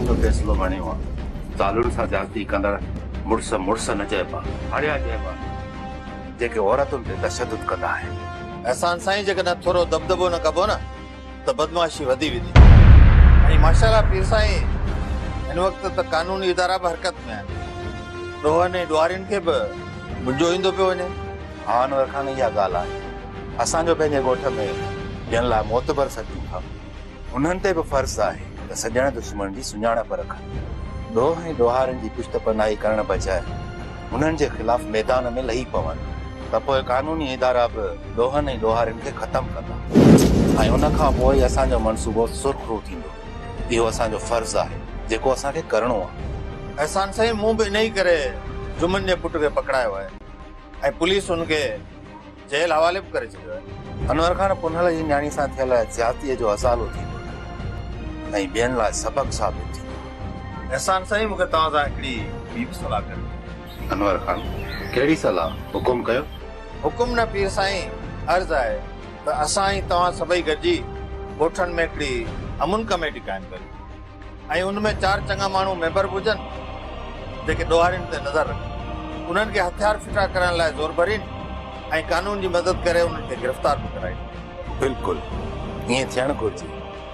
जो फैसलो खणियो आहे। ज़ालुनि सां ज्यादती कंदड़ मुड़स मुड़स न चइबा, हड़िया चइबा, जेके औरतुनि ते तशद्दुद कंदा आहिनि। एहसान साईं जेकॾहिं थोरो दबदबो न कबो न त बदमाशी वधी वेंदी। ऐं माशाल्लाह पीर साईं हिन वक़्तु त कानूनी इदारा बि हरकत में आहिनि। ॾोहनि ऐं ॾुआरियुनि खे बि मुंहिंजो ईंदो पियो वञे। हा अनवर खान, इहा ॻाल्हि आहे। असांजो पंहिंजे ॻोठ में ॿियनि लाइ मोतबर सॾियूं था। उन्हनि ते बि फ़र्ज़ु आहे त सॼण दुश्मन जी सुञाणप रखनि। ॾोह ऐं ॾोहारनि जी पुश्त पनाही करण बजाए उन्हनि जे ख़िलाफ़ मैदान में लही पवनि त पोइ कानूनी इदारा बि ॾोहनि ऐं ॾोहारनि खे ख़तमु कंदा ऐं उन खां पोइ असांजो मनसूबो सुरखरू थींदो। इहो असांजो फ़र्ज़ु आहे जेको असांखे करणो आहे। एहसान साईं मूं बि इन ई करे जुमन जे पुट खे पकड़ायो आहे ऐं पुलिस हुनखे जेल हवाले बि करे छॾियो आहे। अनवर खान पुनल जी न्याणी सां थियल ज्यादतीअ जो असालो थींदो ऐं ॿियनि लाइ सबक़ साबित थींदो। एहसान साईं मूंखे तव्हां सां हिकिड़ी ॿी बि सलाह करिणी। अनवर खान, कहिड़ी सलाह? हुकुम कयो। हुकुम न पीर साईं, अर्ज़ु आहे त असां ऐं तव्हां सभई गॾिजी ॻोठनि में हिकिड़ी अमुन कमेटी क़ाइमु करियूं ऐं उनमें 4 चङा माण्हू मेंबर बि हुजनि जेके ॾोहारियुनि ते नज़र रखनि, उन्हनि खे हथियार फिटा करण लाइ ज़ोर भरीनि ऐं कानून जी मदद करे उन्हनि खे गिरफ़्तार बि कराइनि। बिल्कुलु ईअं थियणु घुरिजे।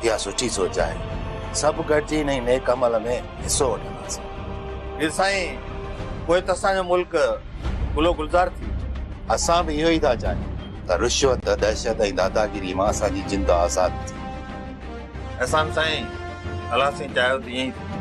इहा सुठी सोच आहे। सभु गॾिजी हिन नेक अमल में हिसो वठंदासीं। पीर साईं, पोइ त असांजो मुल्क गुलो गुलज़ार थी। असां बि इहो ई था चाहियूं त रिश्वत, दहशत ऐं दादागिरी मां असांजी जिंद आज़ाद थी। एहसान साईं, अलाह साईं चाहियो त ईअं ई थिए।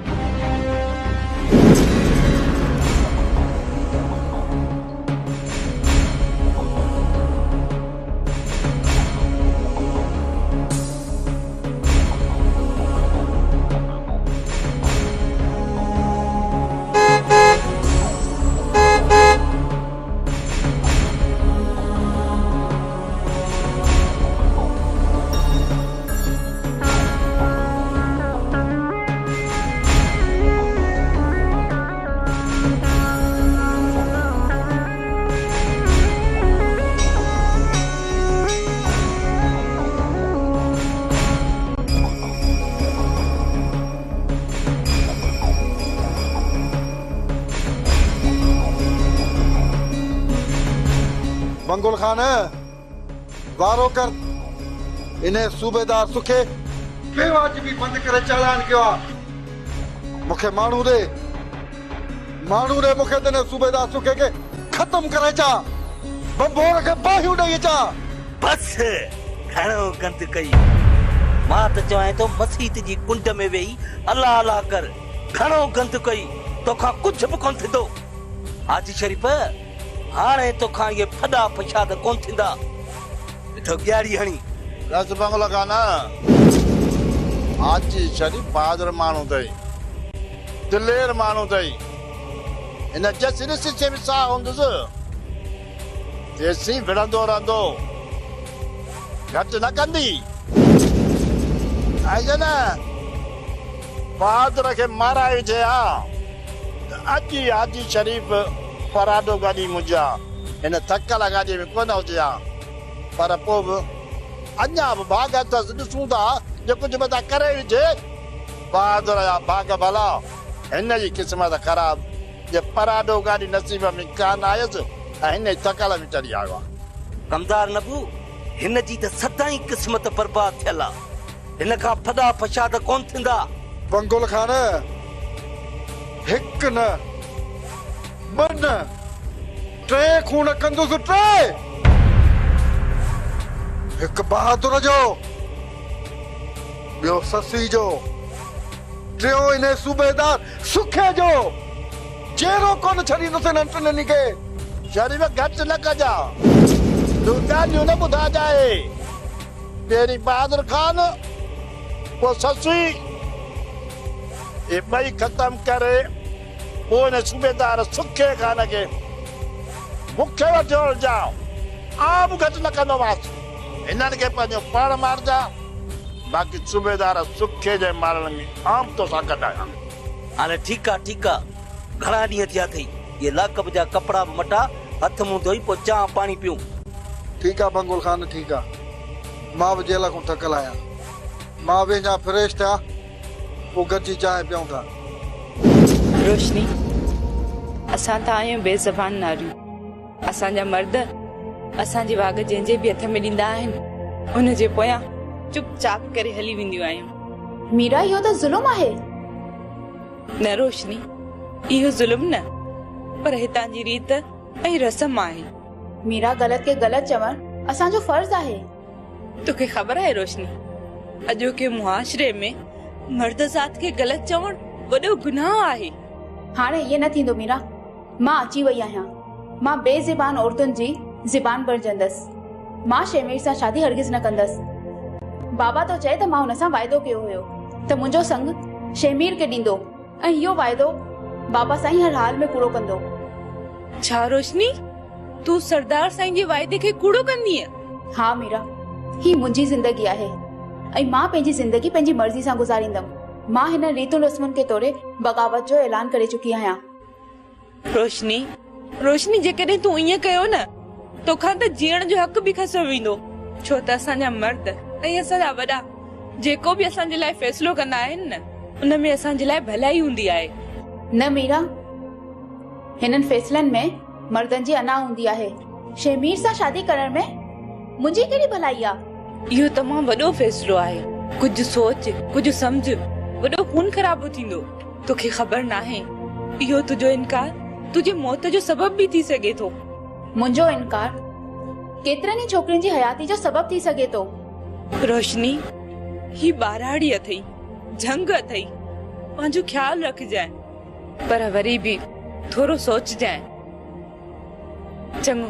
मंगोल खान, वारो कर इन्हें सूबेदार सुखे बेवाजिबी बंद करे चालान कयो आहे। मूंखे माण्हू ॾे मूंखे त सूबेदार सुखे खे ख़तम करे चा, बंबोर खे बाहियूं ॾेई अचा। बस घणो गंद कई। मां त चवां थो मसीत जी कुंड में वेही अल्लाह अल्लाह कर। घणो गंद कई, तोखां कुझु बि कोन थींदो। हाजी शरीफ़, हाणे तोखां इहे फॾा फशाद कोन थींदा। ॾिठो ॻियारी हणी रस बंगलो काना हाजी शरीफ़ बहादुर माण्हू अथई, दिलेर माण्हू अथई। हिन जस ॾिस में साह हूंदुसि, तेसीं विढ़ंदो रहंदो, घटि न कंदी। ऐं न बहादुर खे माराए विझे हा त अॼु हाजी शरीफ़ पराडो गाॾी मुंहिंजा हिन थकल गाॾी में कोन हुजे हा। पर पोइ बि अञा बि भाग अथसि, ॾिसूं था जो कुझु मथां करे विझे। बहादुर जा भाग भला, हिन जी क़िस्मत ख़राब जे पराडो गाॾी नसीब में कान आयसि ऐं हिन थकल में चढ़ी आयो आहे। कमदार नबू, हिन जी त सदाई क़िस्मत बर्बाद थियल आहे। हिन खां फॾा फशाद कोन थींदा। मंगोल खान, हिकु न ॿ न 3 खून कंदुसि, 3। हिकु बहादुर जो, ॿियो ससी जो, टियों इन्हें सूबेदार सुखे जो। चेहरो कोन छॾींदुसि हिननि टिनिनि खे। शरीफ़ घटि न कजा, तूं ॻाल्हियूं न ॿुधाइजाए। पहिरीं बहादुर खान, पोइ ससी, ये ॿई ख़तम करे पोइ हिन सूबेदार सुखे खान खे मूंखे वठी वञजाओ। आम घटि न कंदोमांसि। हिननि खे पंहिंजो पाण मारजा, बाक़ी सूबेदार सुखे जे मारण में आम तो सां गॾु आहियां। हाणे ठीकु आहे। घणा ॾींहं थिया अथई? ये लाकब जा कपिड़ा बि मटा, हथ मुंहुं धोई पोइ चांहि पाणी पियूं। ठीकु आहे मंगोल खान, ठीकु आहे। मां बि जेल खां थकल आहियां। मां वेंजा फ्रेश थिया पोइ गॾिजी चांहि पियूं था। रोशनी, असां त आहियूं बेज़बान नारियूं। असांजा मर्द असांजी वाग जंहिंजे बि हथ में ॾींदा आहिनि उन जे पोयां चुपचाप करे हली वेंदियूं आहियूं। मीरा, इहो त ज़ुल्म आहे। न रोशनी, इहो ज़ुल्म न, पर हितां जी रीत ऐं रस्म आहे। मीरा, ग़लति खे ग़लति चवण असांजो फर्ज़ आहे। तोखे ख़बर आहे रोशनी, अॼोके मुआशरे में मर्द ज़ात खे ग़लति चवण वॾो गुनाह आहे। हाणे इहे न थींदो मीरा। मां अची वई आहियां। मां बेज़बान औरतुनि जी ज़बान बणजंदसि। मां शेमीर सां शादी हरगिज़ न कंदसि। बाबा तो चए त मां हुन सां वाइदो कयो हुयो त मुंहिंजो संग शेमीर खे ॾींदो ऐं इहो वाइदो बाबा साईं हर हाल में पूरो कंदो। छा रोशनी, तूं सरदार साईं जे वाइदे खे कूड़ो कंदीअ? हा मीरा, ही मुंहिंजी ज़िंदगी आहे ऐं मां पंहिंजी ज़िंदगी पंहिंजी मर्ज़ी सां गुज़ारींदमि। मां हिन रीतुनि रस्मुनि खे तोड़े बग़ावत जो ऐलान करे चुकी आहियां। रोशनी, जेकॾहिं तूं ईअं कयो न, तोखां त जीअण जो हक़ बि खसो वेंदो। छो त असांजा मर्द ऐं असांजा वॾा जेको बि असांजे लाइ फ़ैसिलो कंदा आहिनि न, उन में असांजे लाइ भलाई हूंदी आहे। न मीरा, हिननि फ़ैसिलनि में मर्दनि जी अना हूंदी आहे। शेमीर सां शादी करण में मुंहिंजी कहिड़ी भलाई आहे? इहो तमामु वॾो फ़ैसिलो आहे। कुझु सोच, कुझु सम्झ, वॾो खून ख़राबो थींदो। तोखे ख़बर नाहे, इहो तुंहिंजो इनकार तुंहिंजी मौत जो सबब बि थी सघे थो। मुंहिंजो इनकार केतिरनि ई छोकिरियुनि जी हयाती जो सबब थी सघे थो। रोशनी, ही ॿारहाड़ी अथई, झंग अथई, पंहिंजो ख्याल रखजांइ, पर वरी बि थोरो सोचजांइ। चङो।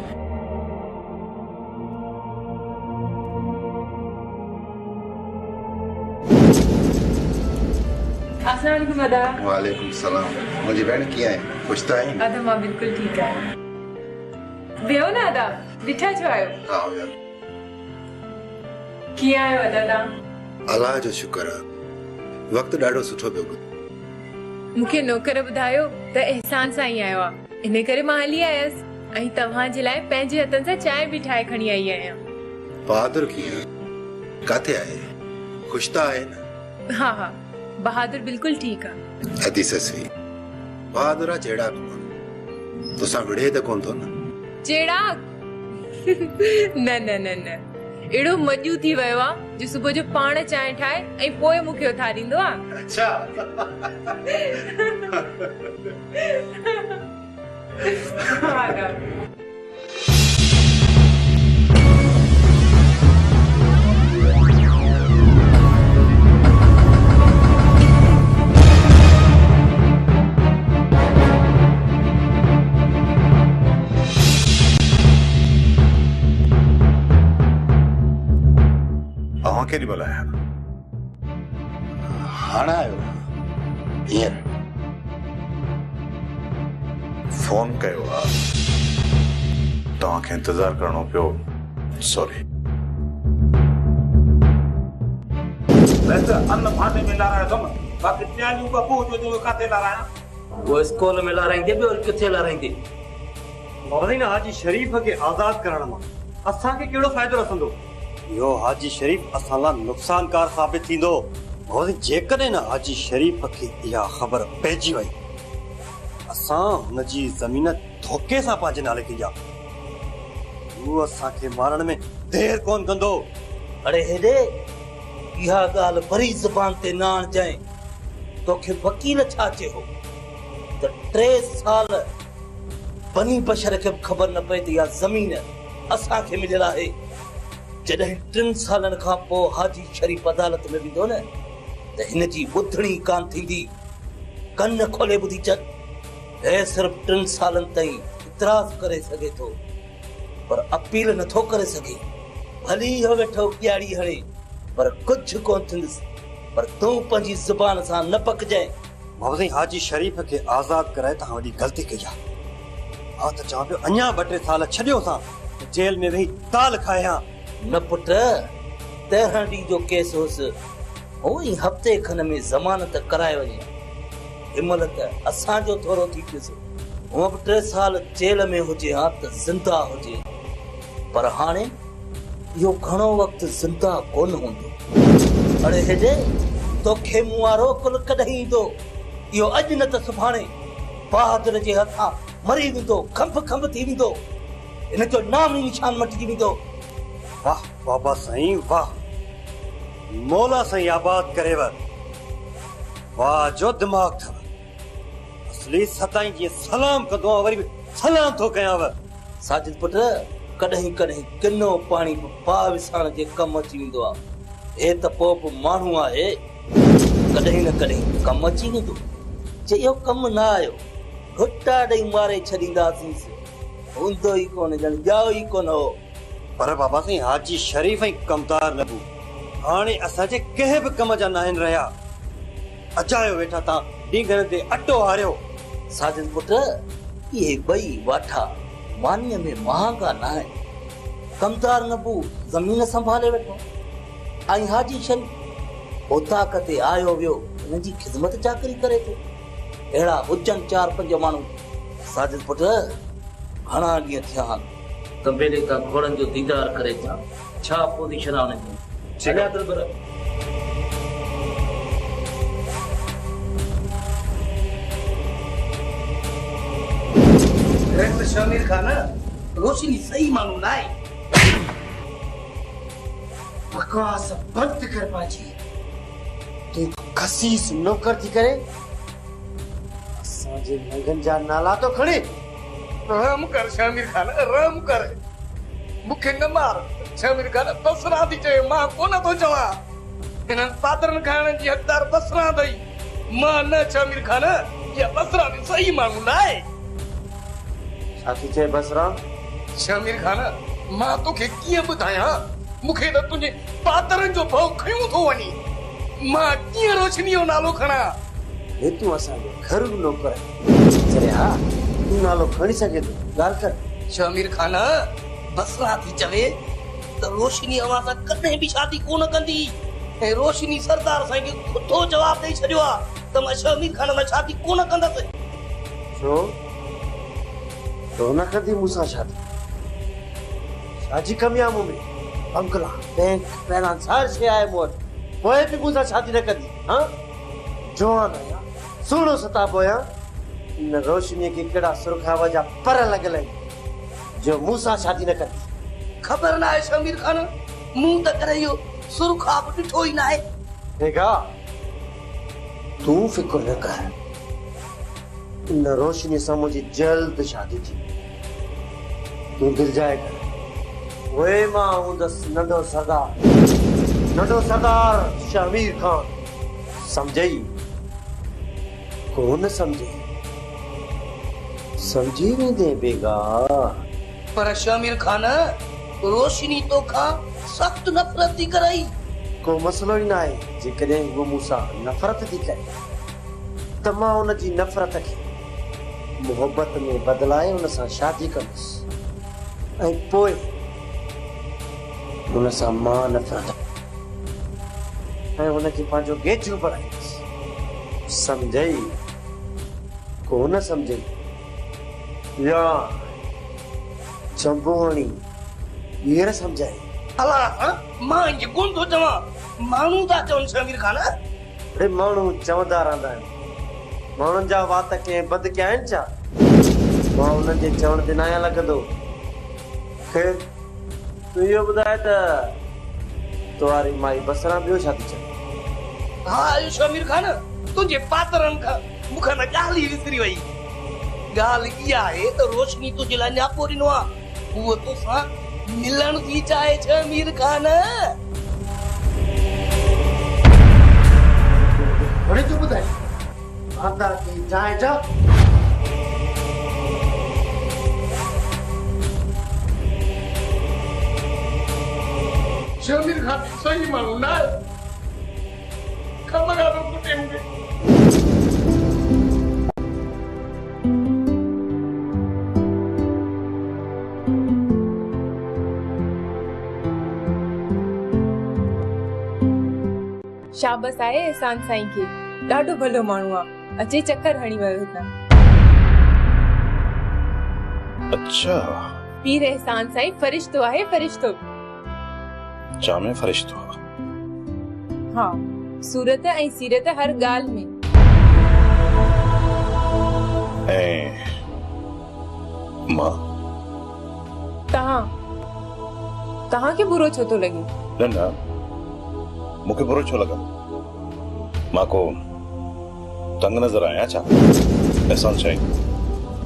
अस्सलाम वालेकुम अदा। वालेकुम सलाम। मुंहिंजी भेण कीअं आहे? ख़ुशि त आहीं? अदा मां बिल्कुलु ठीकु आहियां। वेहो न अदा, ॾिठा छो आहियो? हा यार, कीअं आहियो अदा तव्हां? अलाह जो शुक्र आहे, वक़्तु ॾाढो सुठो पियो गुज़रे। मूंखे नौकर ॿुधायो त एहसान सां ई आयो आहे, इन करे मां हली आयसि ऐं तव्हांजे लाइ पंहिंजे हथनि सां चांहि बि ठाहे खणी आई आहियां। बहादुर कीअं? काथे आहे? ख़ुशि त आहे न? हा, बहादुर बिल्कुलु ठीकु आहे। अदी ससी, बहादुर जहिड़ा कोन, तोसां विढ़े त कोन थो न? चेड़ाक न न न न, एड़ो मजू थी वियो आहे जो सुबुह जो पाण चांहि ठाहे ऐं पोइ मूंखे उथारींदो आहे। अच्छा। केॾी महिल आया? हाणे आयो? हींअर फोन कयो आहे, तव्हांखे इंतज़ारु करणो पियो, सॉरी। वैसे अन्न भांडे में लारायो बाक़ी न्याणियूं बबू जो काथे लाराया? वो स्कूल में लाराईंदे ॿियो किथे लाराईंदे? मौलाना हाजी शरीफ के आजाद करण मां असांखे कहिड़ो फ़ाइदो रसंदो? इहो हाजी शरीफ असां लाइ नुक़सानकार साबित थींदो। जेकॾहिं न हाजी शरीफ खे इहा ख़बर पइजी वई, असां हुनजी ज़मीन धोखे सां पंहिंजे नाले कई आहे, हू असांखे मारण में देर कोन कंदो। अरे हेॾे, इहा ॻाल्हि वरी ज़बान ते न आणजांइ। तोखे वकील छा चयो त 3 साल बनी बशर खे ख़बर न पए त इहा ज़मीन असांखे मिलियल आहे। जॾहिं 3 सालनि खां पोइ हाजी शरीफ अदालत में वेंदो न, त हिन जी ॿुधणी कान थींदी। कन खोले ॿुधी चल, हे सिर्फ़ 3 सालनि ताईं इतराज़ करे सघे थो, पर अपील नथो करे सघे। भली इहो वेठो ॾियारी हणे, पर कुझु कोन थींदुसि। पर तूं पंहिंजी ज़ुबान सां न पकजांइ। मौलाना हाजी शरीफ खे आज़ाद कराए तव्हां वॾी ग़लती कई आहे। हा त चवां पियो, अञा 2-3 साल छॾियो सां जेल में वेही ताल खायां। न पुट, 13 ॾींहं जो केस हुअसि, हू ई हफ़्ते खन में ज़मानत कराए वञे। हिनमहिल त असांजो थोरो थी पियोसि, हूअं बि 3 साल जेल में हुजे हा त ज़िंदा हुजे, पर हाणे इहो घणो वक़्तु ज़िंदा कोन हूंदो। अरे हेॾे, तोखे मूं वारो कुल कॾहिं ईंदो इहो अॼु न त सुभाणे बहादुर जे हथां मरी वेंदो खंभ खंभ थी वेंदो हिन जो नाम ई निशान मटिजी वेंदो वाह बाबा साईं वाह मौला साईं आबाद करेव वाह जो दिमाग़ अथव असली सताई जी सलाम कंदो आहियां वरी बि सलाम थो कयांव साजिद पुट कॾहिं कॾहिं किनो पाणी पाव विसाण जे कमु अची वेंदो आहे हे त पोइ बि माण्हू आहे कॾहिं न कॾहिं कमु अची वेंदो जे इहो कमु न आयो घुटा ॾेई मारे छॾींदासीं हूंदो ई कोन ॼण ॼाओ ई कोन हो पर बाबा साईं हाजी शरीफ़ ऐं कमदार लॻू हाणे असांजे कंहिं बि कम जा न आहिनि रहिया अजायो वेठा तव्हां ॾींहं ते अटो हारियो साजिद पुट इहे ॿई वाठा मानीअ में महांगा न आहिनि कमदार नबू ज़मीन संभाले वेठो ऐं हाजी शरीफ़ ओताक ते आयो वियो हिन जी ख़िदमत चाकरी करे थो अहिड़ा हुजनि 4-5 माण्हू साजिद पुट घणा ॾींहं थिया आहिनि त बेले तां घोड़नि जो दीदार करे अचां छा पोज़ीशन आहे हुननि जी अञा दरबार शमीर खान रोशनी सही मानू ना है बकवास बंद कर पाजी तू खसीस नौकर थी करे असांजे नंगन जा नाला तो खणे रहम कर शमीर खान रहम कर मूंखे न मार शमीर खान बसरा थी चए मां कोन थो चवां हिननि पात्रनि खाइण जी हक़दार बसरा अथई मां न शमीर खान इहा बसरा बि सही माण्हू न आहे साथी चए बसरा शमीर खान मां तोखे कीअं ॿुधायां मूंखे त तुंहिंजे पात्रनि जो भउ खयूं थो वञे मां कीअं रोशनीअ जो नालो खणा हे तू असांजो घर जो नौकर चले हा तू नालो खणी सघे थो ॻाल्हि कर शमीर खान बसरा थी चवे त रोशनी अवां सां कॾहिं बि शादी कोन कंदी ऐं रोशनी सरदार साईं खे खुदो जवाब ॾेई छॾियो आहे त मां शमीर खान में शादी कोन कंदसि छो तो न कंदी मूंसां शादी शादी कमियां मूं में बंगला बैंक पहिरां हर शइ आहे मूं वटि पोइ बि मूंसां शादी न कंदी हाँ जवान आहियां सुहिणो सताबो आहियां इन रोशनीअ खे कहिड़ा सुरखाव जा पर लॻल आहिनि जो मूंसां शादी न कंदी ख़बर न आहे शमीर खान मूं त करे इहो सुरखाब ॾिठो ई न आहे देखा तू फिक्र न कर इन रोशनी सां मुंहिंजी जल्द शादी थी तू दिल जाए कर वे मां हूंदसि नंढो सरदार शमीर खान समझई कोन समझई समझी वेंदे बेगा पर शमीर खान रोशनी तोखां सख़्त नफ़रत थी करई को मसलो ई न आहे जेकॾहिं उहो मूंसां नफ़रत थी करे त मां हुनजी नफ़रत खे मोहब्बत में बदलाए हुन सां शादी कंदुसि ऐं पोइ हुन सां मां नफ़रत ऐं हुनखे पंहिंजो गेचू बणाईंदुसि सम्झई कोन सम्झई या चंबोणी हींअर सम्झाई अला मां इंज कोन थो चवां माण्हू था चवनि शमीर खान अरे माण्हू चवंदा रहंदा आहिनि माण्हुनि जा वात कंहिं बद कया आहिनि छा मां हुननि जे चवण ते न आहियां लॻंदो ख़ैर तूं इहो ॿुधाए त तुंहिंजी माई बसरा ॿियो छा थी चवे हा शमीर खान तुंहिंजे पात्रनि खां मूंखे न ॻाल्हि ई विसरी वई ॻाल्हि इहा आहे त रोशनी तुंहिंजे लाइ न्यापो ॾिनो आहे उहो तोसां मिलण थी चाहे शमीर खान हाणे तूं ॿुधाए माता की जाए जा शमीर खान सही माण्हू न आहे कमरा में कुटे मूंखे शाबस आहे एहसान साईं खे ॾाढो भलो माण्हू आहे अचे चक्कर हणी वियो हितां अच्छा पीर एहसान साईं फरिश्तो आहे फरिश्तो जामे फरिश्तो हाँ सूरत ऐं सीरत हर ॻाल्हि में। ऐं मां तव्हांखे बुरो छो थो लॻे? न न मूंखे बुरो छो लॻा? मां को तंग नज़र आहियां छा? अहसान साईं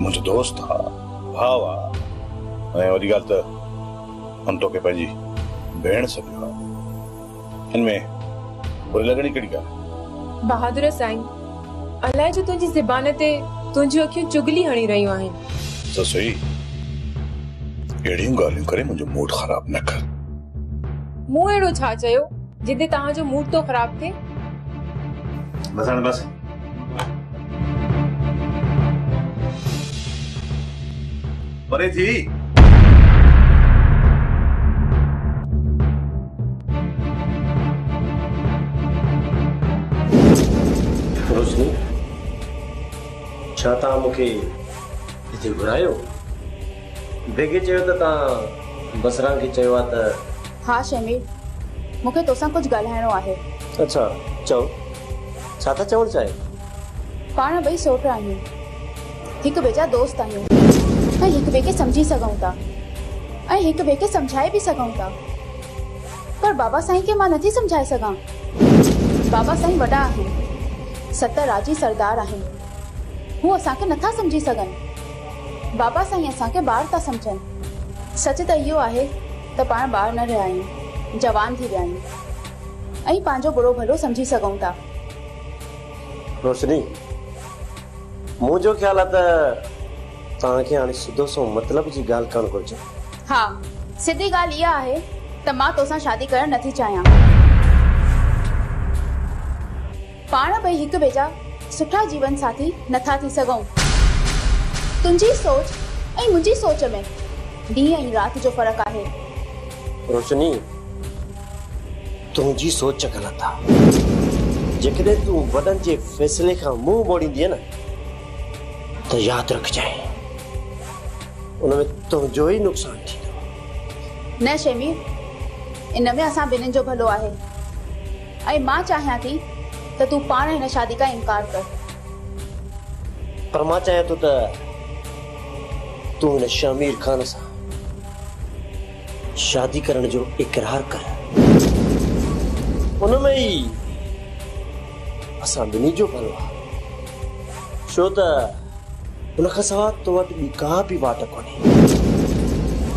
मुंहिंजो दोस्त आहे, भाउ आहे, ऐं वॾी ॻाल्हि त हम तोखे पंहिंजी भेण सॾियो आहे। हिन में बुरी लॻणी कहिड़ी ॻाल्हि? बहादुर साईं, अलाए जो तुंहिंजी ज़बान ते तुंहिंजूं अखियूं चुगली हणी रहियूं आहिनि। ससुई अहिड़ियूं ॻाल्हियूं करे मुंहिंजो मूड ख़राब न कर। मूं अहिड़ो छा चयो जिते तव्हांजो मूड तो ख़राब थिए? बस हाणे बस। परे थी। रोशनी, छा तव्हां मूंखे हिते घुरायो? बेगे चयो त तव्हां बसरा खे चयो आहे त। हा शमीर, मूंखे तोसां कुझु ॻाल्हाइणो आहे। अच्छा चओ, छा था चवणु चाहियो? पाण ॿई सोट आहियूं, हिक ॿिए जा दोस्त आहियूं, ऐं हिक ॿिए खे सम्झी सघूं था ऐं हिक ॿिए खे सम्झाए बि सघूं था। पर बाबा साईं खे मां नथी सम्झाए सघां। बाबा साईं वॾा आहिनि, 7 राजी सरदार आहिनि, हू असांखे नथा सम्झी सघनि। बाबा साईं असांखे ॿार था सम्झनि। सच त इहो आहे त पाण ॿार न रहिया आहियूं, जवान थी विया आहियूं ऐं पंहिंजो बुरो भलो सम्झी सघूं था। रोशनी, मुंहिंजो ख़्यालु आहे त तव्हांखे हाणे सिधो सो मतिलब जी ॻाल्हि करणु घुरिजे। हा, सिधी ॻाल्हि इहा आहे त मां तोसां शादी करणु नथी चाहियां। पाण ॿई हिक ॿिए जा सुठा जीवन साथी नथा थी सघूं। तुंहिंजी सोच ऐं मुंहिंजी सोच में ॾींहं ऐं राति जो फ़र्क़ु आहे। रोशनी, तुंहिंजी सोच ग़लति आहे। जेकॾहिं तूं वॾनि जे फ़ैसिले खां मुंहुं मोड़ींदीअ न त यादि रखजांइ, उन में तुंहिंजो ई नुक़सानु थींदो। न शमीर, इन में असां ॿिन्हिनि जो भलो आहे ऐं मां चाहियां थी त तूं पाण हिन शादी खां इनकार कर। पर मां चाहियां थो त तूं हिन शमीर ख़ान सां शादी करण जो इक़रार कर। उन में ई असां ॿिन्ही जो भलो आहे, छो त उन खां सवाइ तो वटि ॿी का बि वाट कोन्हे।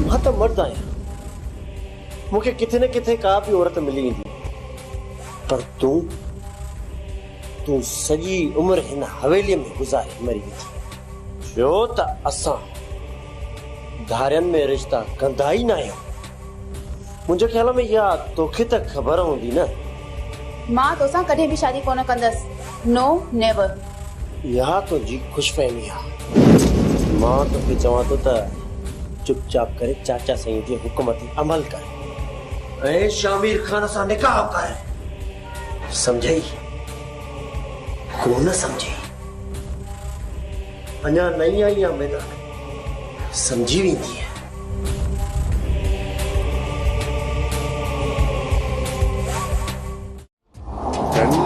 मां त मर्द आहियां, मूंखे किथे न किथे का बि औरत मिली वेंदी, पर तूं सॼी उमिरि हिन हवेलीअ में गुज़ारे मरी वेंदी, छो त असां धारियनि में रिश्ता कंदा ई न आहियूं। मुंहिंजे ख़्याल में इहा तोखे त ख़बर हूंदी न। मां तोसां कॾहिं बि शादी कोन कंदसि। नो नेवर। इहा तुंहिंजी खुशफहमी आहे। मां तोखे चवां थो त चुपचाप करे चाचा साईं जे हुकुम ते अमल कर ऐं शामिर ख़ान सां निकाह कर। समझई? कोन समझी? अञा नई आई आहे मैदान, समझी वेंदी।